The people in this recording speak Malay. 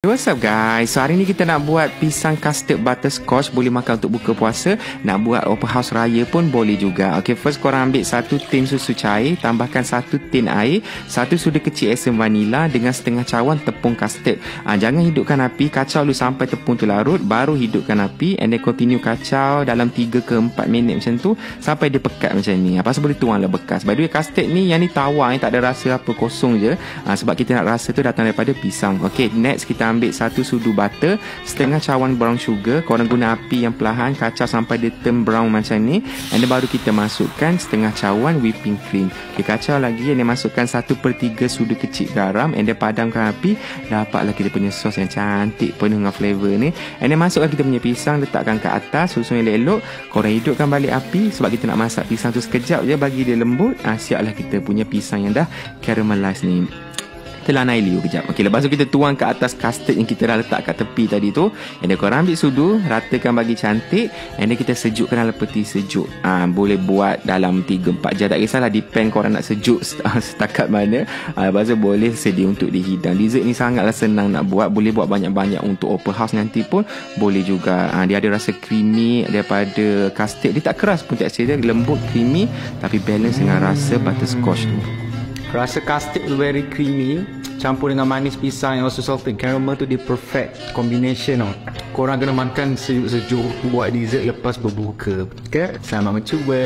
What's up guys, so hari ni kita nak buat pisang custard butterscotch. Boleh makan untuk buka puasa, nak buat open house raya pun boleh juga. Ok, first korang ambil 1 tin susu cair, tambahkan 1 tin air, 1 sudu kecil esen vanila dengan setengah cawan tepung custard. Jangan hidupkan api, kacau dulu sampai tepung tu larut, baru hidupkan api, and then continue kacau dalam 3 ke 4 minit macam tu sampai dia pekat macam ni. Lepas tu boleh tuanglah bekas. By the way, custard ni yang ni tawar, tak ada rasa apa, kosong je. Sebab kita nak rasa tu datang daripada pisang. Ok, next kita ambil 1 sudu butter, setengah cawan brown sugar. Korang guna api yang perlahan, kacau sampai dia turn brown macam ni, and then baru kita masukkan setengah cawan whipping cream. Okay, kacau lagi, and then masukkan 1/3 sudu kecil garam, and then padamkan api. Dapatlah kita punya sos yang cantik penuh dengan flavor ni. And then masukkan kita punya pisang, letakkan ke atas, susun elok-elok. Korang hidupkan balik api sebab kita nak masak pisang tu sekejap je bagi dia lembut. Siaplah kita punya pisang yang dah caramelize ni. Telah naik liu kejap. Okey, lepas tu kita tuang ke atas custard yang kita dah letak kat tepi tadi tu. And then korang ambil sudu, ratakan bagi cantik, and then kita sejukkan dalam peti sejuk. Boleh buat dalam 3-4 jam, tak kisahlah, depend korang nak sejuk setakat mana. Lepas tu boleh sedia untuk dihidang. Dessert ni sangatlah senang nak buat, boleh buat banyak-banyak untuk open house nanti pun boleh juga. Dia ada rasa creamy daripada custard, dia tak keras pun tekstur dia, lembut, creamy, tapi balance dengan rasa butterscotch tu. Rasa custard very creamy, campur dengan manis pisang yang also salted caramel tu, dia perfect combination tau. Korang kena makan sejuk-sejuk buat dessert lepas berbuka. Okay? Selamat mencuba.